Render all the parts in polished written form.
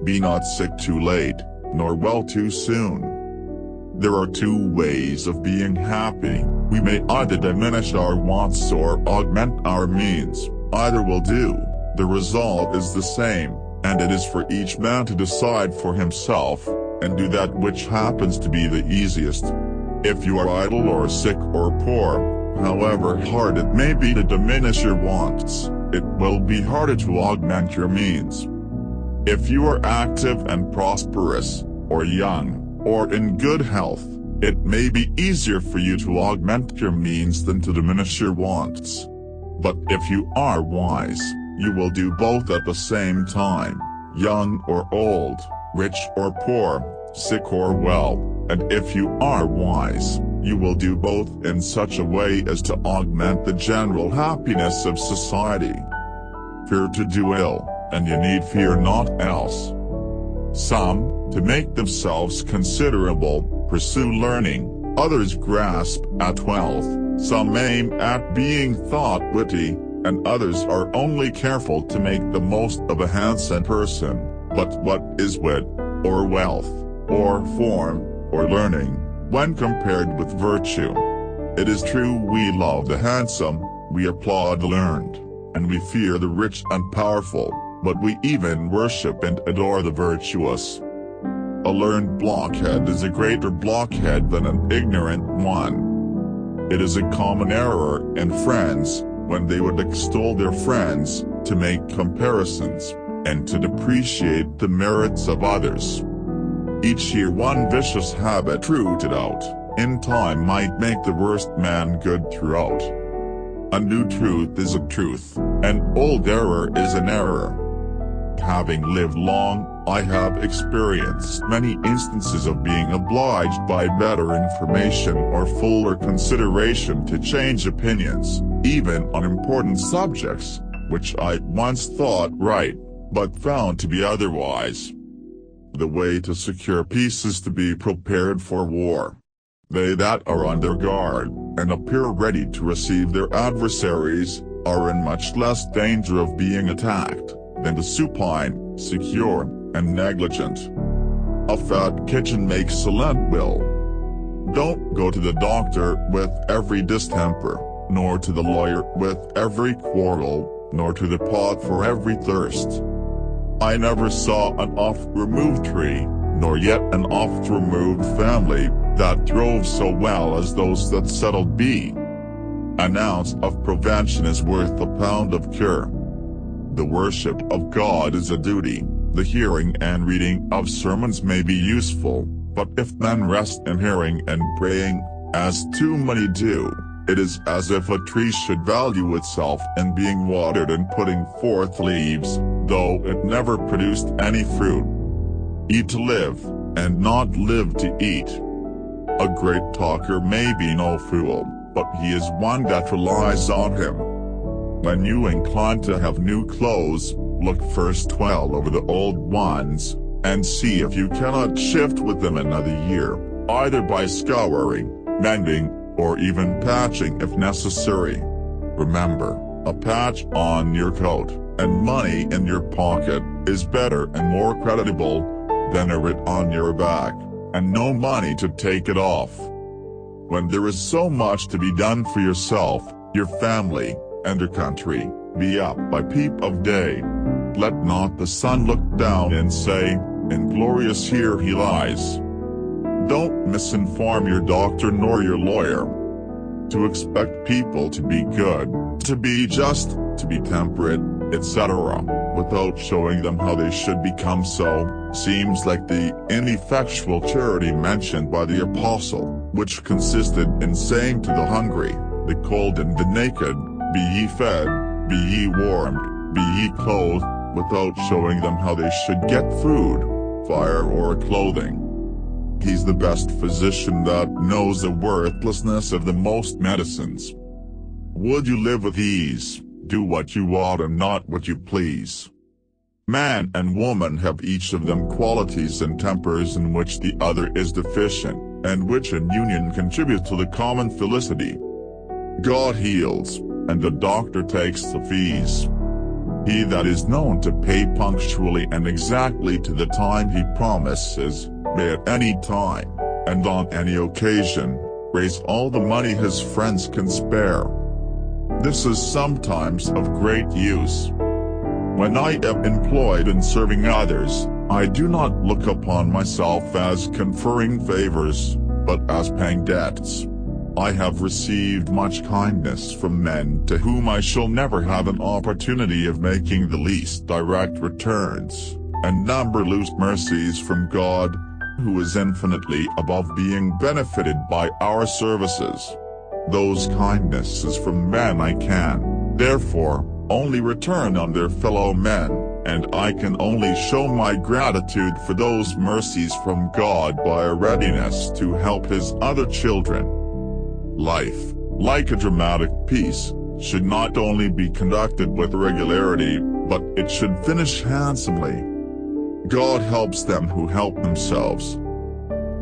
Be not sick too late, nor well too soon. There are two ways of being happy. We may either diminish our wants or augment our means. Either will do. The result is the same, and it is for each man to decide for himself, and do that which happens to be the easiest. If you are idle or sick or poor, however hard it may be to diminish your wants, it will be harder to augment your means. If you are active and prosperous, or young, or in good health, it may be easier for you to augment your means than to diminish your wants. But if you are wise, you will do both at the same time, young or old, rich or poor, sick or well, and if you are wise, you will do both in such a way as to augment the general happiness of society. Fear to do ill, and you need fear naught else. Some, to make themselves considerable, pursue learning, others grasp at wealth, some aim at being thought witty, and others are only careful to make the most of a handsome person. But what is wit, or wealth, or form, or learning, when compared with virtue? It is true we love the handsome, we applaud the learned, and we fear the rich and powerful, but we even worship and adore the virtuous. A learned blockhead is a greater blockhead than an ignorant one. It is a common error in friends, when they would extol their friends, to make comparisons, and to depreciate the merits of others. Each year one vicious habit rooted out, in time might make the worst man good throughout. A new truth is a truth, an old error is an error. Having lived long, I have experienced many instances of being obliged by better information or fuller consideration to change opinions, even on important subjects, which I once thought right, but found to be otherwise. The way to secure peace is to be prepared for war. They that are on their guard, and appear ready to receive their adversaries, are in much less danger of being attacked, than the supine, secure, and negligent. A fat kitchen makes a lean will. Don't go to the doctor with every distemper, nor to the lawyer with every quarrel, nor to the pot for every thirst. I never saw an oft-removed tree, nor yet an oft-removed family, that throve so well as those that settled be. An ounce of prevention is worth a pound of cure. The worship of God is a duty. The hearing and reading of sermons may be useful, but if men rest in hearing and praying, as too many do, it is as if a tree should value itself in being watered and putting forth leaves, though it never produced any fruit. Eat to live, and not live to eat. A great talker may be no fool, but he is one that relies on him. When you incline to have new clothes, look first well over the old ones, and see if you cannot shift with them another year, either by scouring, mending, or even patching if necessary. Remember, a patch on your coat, and money in your pocket, is better and more creditable than a writ on your back, and no money to take it off. When there is so much to be done for yourself, your family, and your country, be up by peep of day. Let not the sun look down and say, "Inglorious here he lies." Don't misinform your doctor nor your lawyer. To expect people to be good, to be just, to be temperate, etc., without showing them how they should become so, seems like the ineffectual charity mentioned by the apostle, which consisted in saying to the hungry, the cold and the naked, "Be ye fed, be ye warmed, be ye clothed," without showing them how they should get food, fire or clothing. He's the best physician that knows the worthlessness of the most medicines. Would you live with ease, do what you ought and not what you please. Man and woman have each of them qualities and tempers in which the other is deficient, and which in union contribute to the common felicity. God heals, and the doctor takes the fees. He that is known to pay punctually and exactly to the time he promises, may at any time, and on any occasion, raise all the money his friends can spare. This is sometimes of great use. When I am employed in serving others, I do not look upon myself as conferring favors, but as paying debts. I have received much kindness from men to whom I shall never have an opportunity of making the least direct returns, and numberless mercies from God, who is infinitely above being benefited by our services. Those kindnesses from men I can, therefore, only return on their fellow men, and I can only show my gratitude for those mercies from God by a readiness to help His other children. Life, like a dramatic piece, should not only be conducted with regularity, but it should finish handsomely. God helps them who help themselves.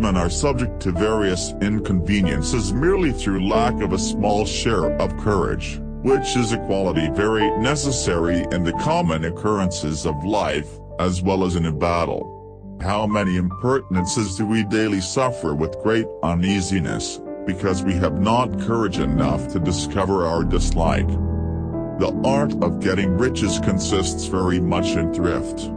Men are subject to various inconveniences merely through lack of a small share of courage, which is a quality very necessary in the common occurrences of life, as well as in a battle. How many impertinences do we daily suffer with great uneasiness, because we have not courage enough to discover our dislike. The art of getting riches consists very much in thrift.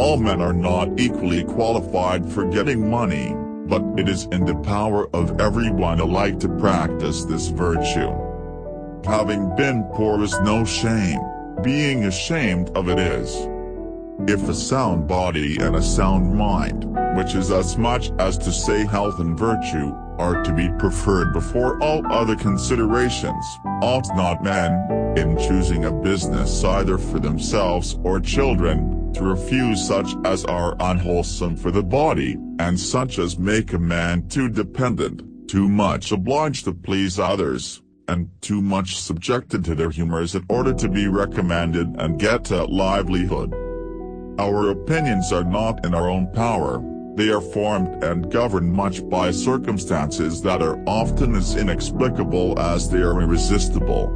All men are not equally qualified for getting money, but it is in the power of everyone alike to practice this virtue. Having been poor is no shame, being ashamed of it is. If a sound body and a sound mind, which is as much as to say health and virtue, are to be preferred before all other considerations, ought not men, in choosing a business either for themselves or children, to refuse such as are unwholesome for the body, and such as make a man too dependent, too much obliged to please others, and too much subjected to their humors in order to be recommended and get a livelihood. Our opinions are not in our own power. They are formed and governed much by circumstances that are often as inexplicable as they are irresistible.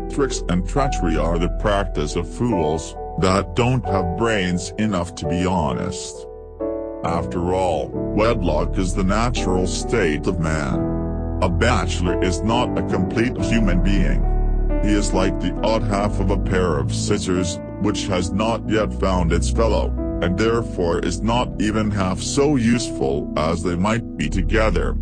Tricks and treachery are the practice of fools, that don't have brains enough to be honest. After all, wedlock is the natural state of man. A bachelor is not a complete human being. He is like the odd half of a pair of scissors, which has not yet found its fellow, and therefore is not even half so useful as they might be together.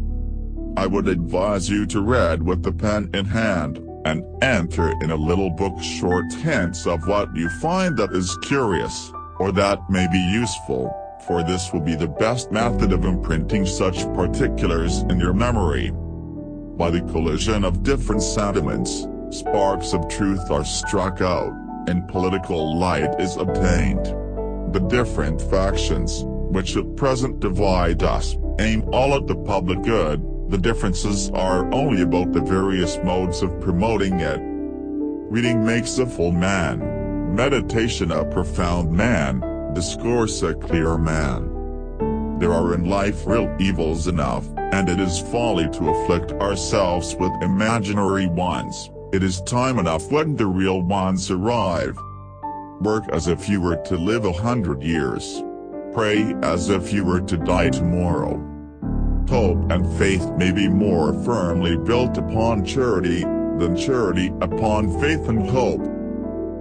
I would advise you to read with the pen in hand, and enter in a little book short hints of what you find that is curious, or that may be useful, for this will be the best method of imprinting such particulars in your memory. By the collision of different sentiments, sparks of truth are struck out, and political light is obtained. The different factions, which at present divide us, aim all at the public good. The differences are only about the various modes of promoting it. Reading makes a full man, meditation a profound man, discourse a clear man. There are in life real evils enough, and it is folly to afflict ourselves with imaginary ones. It is time enough when the real ones arrive. Work as if you were to live 100 years. Pray as if you were to die tomorrow. Hope and faith may be more firmly built upon charity, than charity upon faith and hope.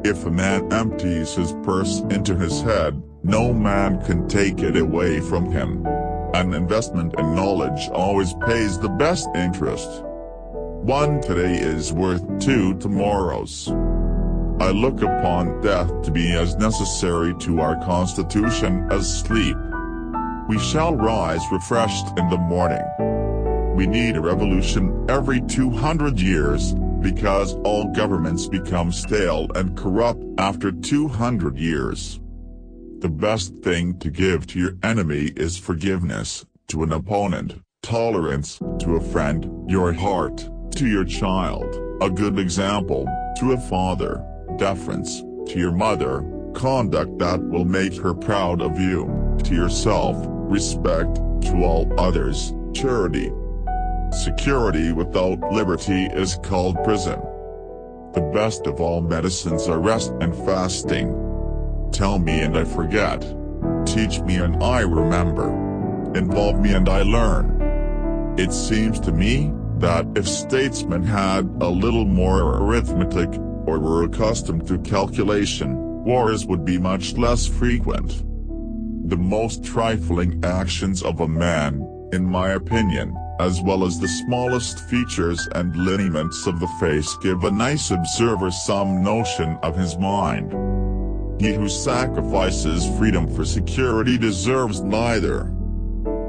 If a man empties his purse into his head, no man can take it away from him. An investment in knowledge always pays the best interest. One today is worth 2 tomorrows. I look upon death to be as necessary to our constitution as sleep. We shall rise refreshed in the morning. We need a revolution every 200 years, because all governments become stale and corrupt after 200 years. The best thing to give to your enemy is forgiveness, to an opponent, tolerance, to a friend, your heart, to your child, a good example, to a father, deference, to your mother, conduct that will make her proud of you, to yourself, respect, to all others, charity. Security without liberty is called prison. The best of all medicines are rest and fasting. Tell me and I forget. Teach me and I remember. Involve me and I learn. It seems to me that if statesmen had a little more arithmetic, or were accustomed to calculation, wars would be much less frequent. The most trifling actions of a man, in my opinion, as well as the smallest features and lineaments of the face, give a nice observer some notion of his mind. He who sacrifices freedom for security deserves neither.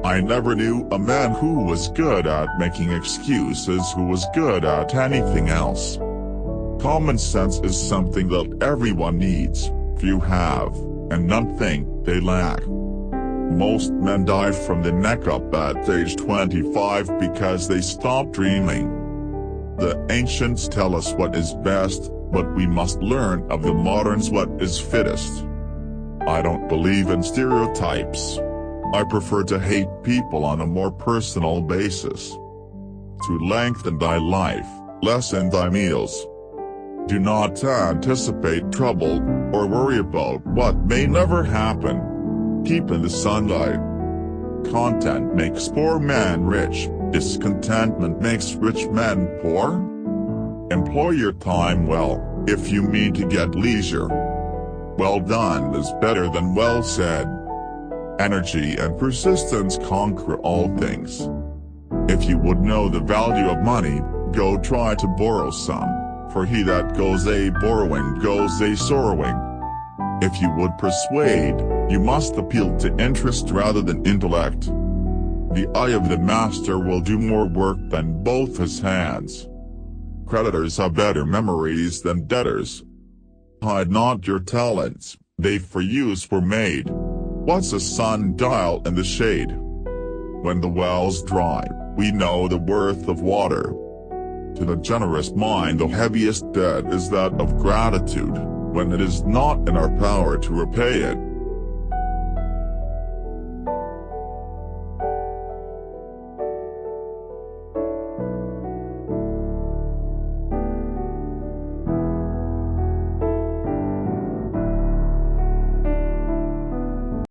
I never knew a man who was good at making excuses who was good at anything else. Common sense is something that everyone needs, few have, and none think they lack. Most men die from the neck up at age 25 because they stopped dreaming. The ancients tell us what is best, but we must learn of the moderns what is fittest. I don't believe in stereotypes. I prefer to hate people on a more personal basis. To lengthen thy life, lessen thy meals. Do not anticipate trouble, or worry about what may never happen. Keep in the sunlight. Content makes poor man rich, discontentment makes rich men poor. Employ your time well, if you mean to get leisure. Well done is better than well said. Energy and persistence conquer all things. If you would know the value of money, go try to borrow some, for he that goes a-borrowing goes a-sorrowing. If you would persuade, you must appeal to interest rather than intellect. The eye of the master will do more work than both his hands. Creditors have better memories than debtors. Hide not your talents, they for use were made. What's a sundial in the shade? When the well's dry, we know the worth of water. To the generous mind the heaviest debt is that of gratitude, when it is not in our power to repay it.